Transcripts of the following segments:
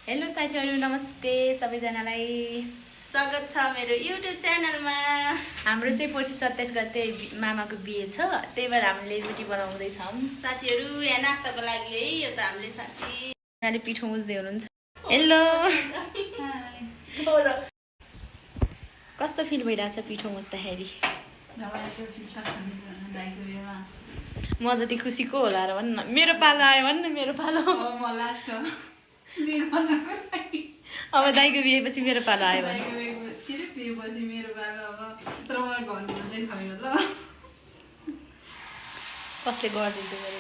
Hello साथीहरु नमस्ते सबैजनालाई स्वागत छ मेरो युट्युब च्यानलमा। हाम्रो चाहिँ पछि 27 गते मामाको बिहे छ, त्यही भएर हामीले रोटी बनाउँदै छौं। साथीहरु यहाँ नास्ताको लागि है, यो त हामीले साथी यहाँले पिठो मुस्दै हुनुहुन्छ। हेलो कस्तो फिल भइरहेछ पिठो मुस्दाखेरि? म जति खुसीको होला र भन्न। मेरो पालो आयो भन्न, मेरो पालो अब दाइको बिहेपछि मेरो पालो आयो भने कसले गरिदिन्छ मेरो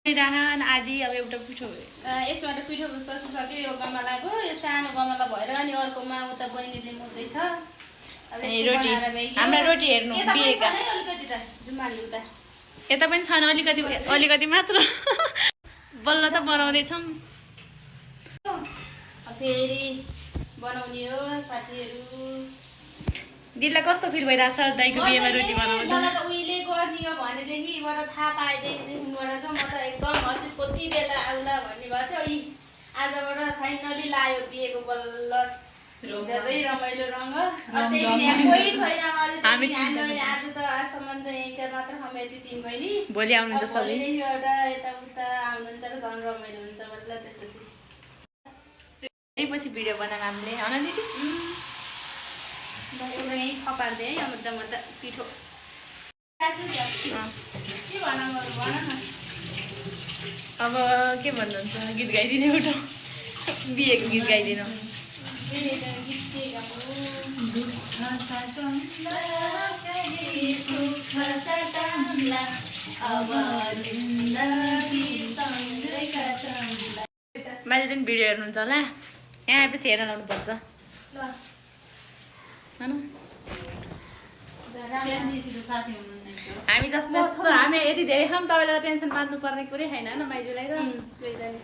बिहे राहन आदि। अब एउटा पिठो यसबाट पिठो सकिसक्यो। यो गमलाको यो सानो गमला भएर अनि अर्कोमा उता बहिनीले मुस्दैछ। रोटी हाम्रो रोटी हेर्नु बिहेका यता पनि छैन, अलिकति मात्र बल्ल त बनाउँदैछौँ। फेरि बनाउने हो साथीहरु। दिदीलाई कस्तो फिल भइरहेछ दाइको बिहेमा रोटी बनाउँदा? मलाई त उहिले गर्ने हो भनेदेखि मलाई थाहा पाएदेखिबाट चाहिँ म त एकदम हसी कति बेला आउला भन्ने भएको थियो। आजबाट फाइनली लायो बिहेको बल्ल। धेरै रमाइलो रङ हो। त्यही पनि कोही छैन हामी आज त आजसम्म त यहीँका मात्र हामी यति तीन बहिनी। भोलि आउनुहुन्छ सबै। एउटा यताउता आउनुहुन्छ र झन् रमाइलो हुन्छ मतलब त्यसपछि। पछि भिडियो बनाऊँ हामीले, हैन दिदी? एउटा यहीँ खपार्दै है मजा पिठो। के भन न? अब के भन्नुहुन्छ? गीत गाइदिनु एउटा बिहेको गीत गाइदिनु। मैले चाहिँ भिडियो हेर्नुहुन्छ होला, यहाँ आएपछि हेरेर लाउनुपर्छ हैन? हामी जस्तो हामी यति धेरै छौँ, तपाईँलाई त टेन्सन मान्नु पर्ने कुरै छैन हैन माइजूलाई र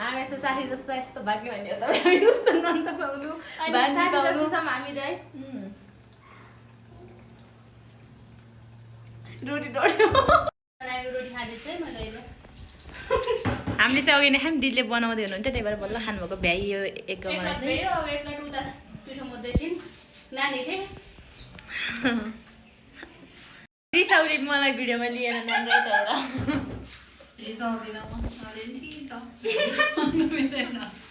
हामी यस्तो साथी जस्तो यस्तो भाग्य भने त हामी जस्तो नन्द पाउनु बानी पाउनु हामी दाइ रोटी बनायो रोटी खाँदैछु है मैले अहिले। हामीले चाहिँ अघि नै खायौँ, दिदीले बनाउँदै हुनुहुन्थ्यो, त्यही भएर बल्ल खानुभएको भ्याइयो एक गमला चाहिँ। अब एक प्लेट उता पिठो मुद्दै थिइन् नानी थिए। रिसाउले मलाई भिडियोमा लिएर नान्दै त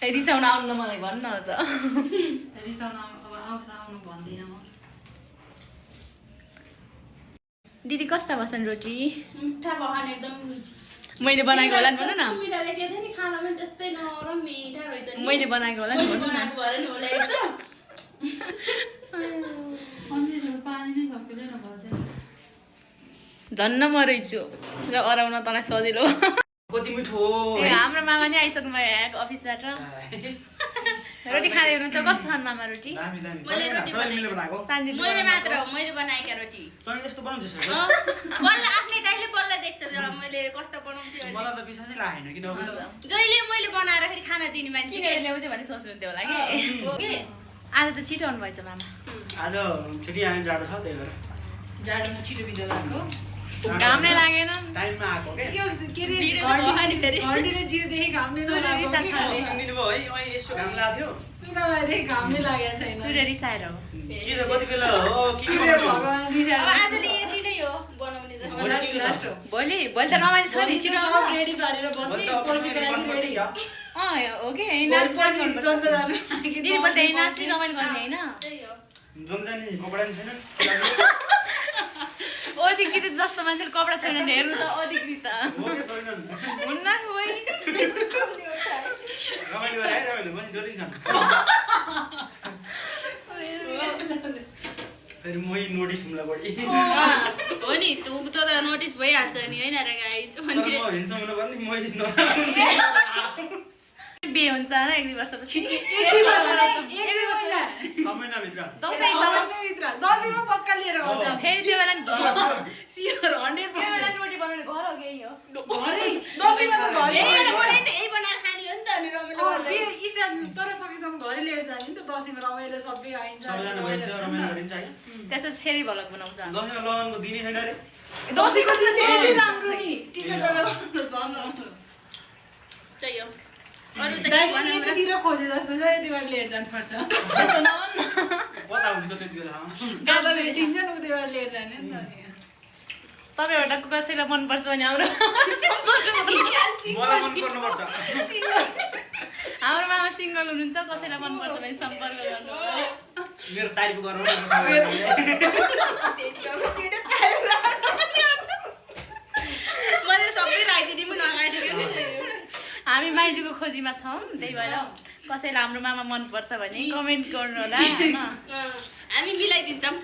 रिसाउन आउनु मलाई भन्न आउँछ। दिदी कस्ता भन्छन् रोटी? मिठा बहान एकदम मैले बनाएको होला नि भन्नु न। मिठा देखेको थिएँ नि, खाना पनि त्यस्तै नरम मिठा रहेछ नि। मैले बनाएको होला नि भन्नु न। बनाएको भएर नि होला एकदम। झन्न म रहेछु र अराउन तँलाई सजिलो। कति मिठो हाम्रो मामा नि आइसक्नु भयो यहाँको अफिसबाट। रोटी खाँदै हुनुहुन्छ? कस्तो छन् मामा रोटी? मैले रोटी बनाएको सान्जीले मैले मात्र हो, मैले बनाएका रोटी। तँ यस्तो बनाउँछस् बल्ल आफ्नै दाइले बल्ल देख्छ जब मैले कस्तो बनाउँथ्यो अहिले। मलाई त विश्वासै लागेन किन जहिले मैले बनाएर खाना दिने मान्छे किन ल्याउँछ भन्ने सोच्नुहुन्थ्यो होला कि। आज त छिटो आउनुभएछ मामा। आज छुट्टी आउने जाडो छ, त्यही भएर जाडोमा छिटो बिजा भएको घाम नै लागेन। टाइममा आएको घरले जिउदेखि घाम नै दिनुभयो है। अहिले यस्तो घाम लाग्थ्यो, चुनावदेखि घाम नै लागेको छैन। सूर्य रिसाएर हो के त कति बेला हो सूर्य भगवान रिसाएर अब आजले यति नै हो बनाउने त। लास्ट हो। भोलि त रमाइलो छ नि, छिटो सब रेडी पारेर बस्ने, पर्सिको लागि रेडी। हो कि दिदी बोल्दै नाच्ने रमाइलो गर्ने होइन? जमजानी कपडा नि छैन। अधिकृत जस्तो मान्छेले कपडा छैन भने हेर्नु त अधिकृत हुन्न खोइ। रमाइलो गरे रमाइलो पनि जोदिन्छ। फेरि मै नोटिस हुँला बढी हो नि, तँ त नोटिस भइहाल्छ नि होइन र गाइज। म हिँड्छ हुन पर्ने मै नराम्रो बिहे हुन्छ र 1-2 वर्ष पछि महिनाभित्र दसैँमा पक्का लिएर आउँछ। फेरि त्यो बेला नि सियोर 100% रोटी बनाउने घर हो कि हो घरै दसैँमा त घरै यही बनाएर खाने हो नि त अनि रमाइलो गर्ने। तर सकेसम्म घरै लिएर जाने नि त। दसैँमा रमाइलो सबै आइन्छ। सबैजना भन्छ रमाइलो गरिन्छ हैन। त्यसपछि फेरि भलक बनाउँछ। दसैँमा लगनको दिनै छैन रे। दसैँको दिन धेरै राम्रो नि टिकट गरेर झन् राम्रो। त्यही हो अरू त के दाइले भनौँ र? यतितिर खोजे जस्तो छ यतिबाट लिएर जानुपर्छ त्यस्तो नभन् न कता हुन्छ त्यति बेला जब भेटिन्छ नि उतिबाट लिएर जाने नि त अनि। तपाईँहरूलाई कसैलाई मनपर्छ भने हाम्रो मलाई मन पर्नुपर्छ हाम्रो मामा सिङ्गल हुनुहुन्छ कसैलाई मनपर्छ भने सम्पर्क गर्नु मेरो तारिफ गरौँ मैले सबै राखिदिनु पनि नगाइदिएको हामी माइजूको खोजीमा छौँ त्यही भएर कसैलाई हाम्रो मामा मनपर्छ भने कमेन्ट गर्नु होला होइन हामी मिलाइदिन्छौँ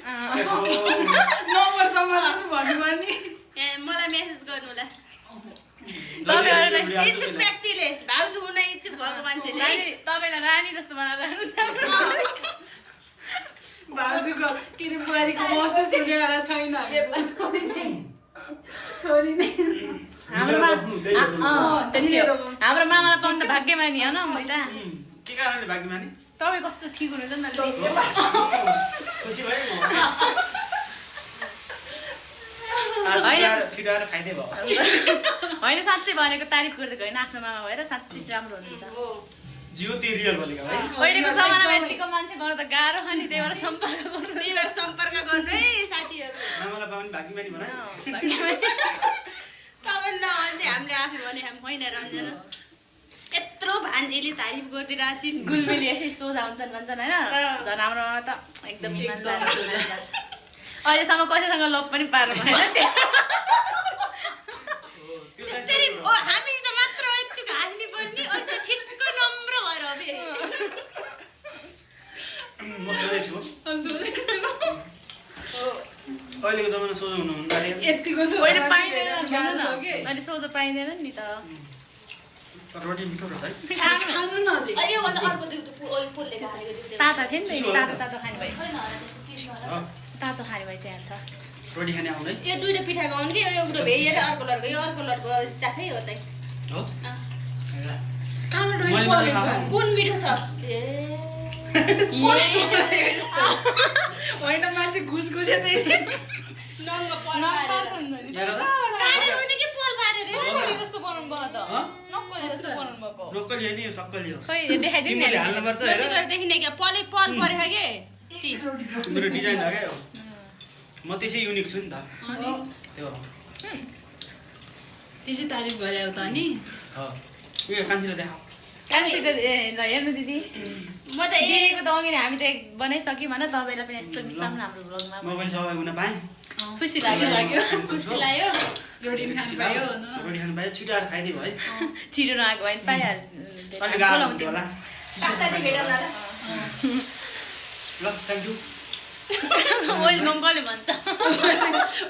नम्बरसम्म राख्नु भन्नुपर्ने ए मलाई मेसेज गर्नु होला तपाईँहरूलाई इच्छुक व्यक्तिले भाउजू हुन इच्छुक भएको मान्छेले तपाईँलाई रानी जस्तो बनाएर राख्नु भाउजूको के अरे बुहारीको महसुस हुनेवाला छैन छोरी नै हाम्रो मामालाई पाउनु त भाग्यमानी हो न मैदा के कारणले भाग्यमानी तपाईँ कस्तो ठिक हुनुहुन्छ नि खुसी भयो छिटाएर खाइदिए भयो होइन साँच्चै भनेको तारिफ गरेको होइन आफ्नो मामा भएर साँच्चै राम्रो हुनुहुन्छ जियो ती रियल बोलेको है अहिलेको जमानामा यतिको मान्छे बनाउनु त गाह्रो छ नि त्यही भएर सम्पर्क गर्नु त्यही भएर सम्पर्क गर्नु है साथीहरू मामालाई पाउने भाग्यमानी भन कमेन्ट नभन्थे हामीले आफै भने होइन रञ्जन यत्रो भान्जीले तारिफ गरिदिरहेको छु गुलबेली यसै सोझा हुन्छन् भन्छन् होइन झन् हाम्रो मामा त एकदम इमानदार हुन्छ अहिलेसम्म कसैसँग लभ पनि पार्नु भएन त्यसरी हामी त मात्र यतिको हाँस्ने पर्ने अरू त ठिक्क नम्र भएर हो फेरि म सोधेछु अहिलेको जमाना सोझो हुनु यतिको अहिले पाइँदैन अहिले सोझो पाइँदैन नि त रोटी मिठो रहेछ है खानु न अझै योभन्दा अर्को दुध पोलले हालेको दुध तातो थियो नि त तातो तातो खाने भए तातो खाने भए चाहिँ छ रोटी खाने आउँदै यो दुईटा पिठाको आउनु कि यो एउटा भेएर अर्को लड्को यो अर्को लड्को चाखै हो चाहिँ हो टमाटर मैले पोलेको खाएको। कुन मिठो छ होइन मान्छे घुसघुसे नङ्ग पल पारेर काटेर उनी के पोल पारेर जस्तो बनाउनु भयो त नक्कली जस्तो बनाउनु भएको लोकली होइन यो सक्कली हो खै देखाइदिनु तिमीले हाल्नुपर्छ हेर देखि नै क्या पल परेको के मेरो डिजाइन हो क्या यो म त्यसै युनिक छु नि त त्यो त्यसै तारिफ गरे त नि हो यो कान्छीले देखा कान्छी त ल हेर्नु दिदी म त दिदीको त अघि नै हामी त बनाइसक्यौँ होइन तपाईँलाई पनि यस्तो मिसाउँ न हाम्रो ब्लगमा म पनि सहभागी हुन पाएँ खुसी लाग्यो खुसी लाग्यो रोटी खानु पायो रोटी खानु पायो छिटो आएर खाइदियो है छिटो नआएको भए पनि अलि गाह्रो हुन्थ्यो पाइहाल्थ्यो होला साथी भेटौँ न ल थ्याङ्क यू वेलकम कसले भन्छ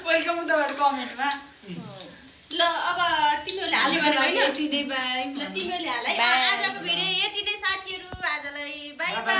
वेलकम उताबाट कमेन्टमा ल अब तिमीहरूले हाल्यो भने होइन यति नै बाई ल तिमीहरूले हाल है आजको भिडियो यति नै साथीहरू आजलाई बाई बाई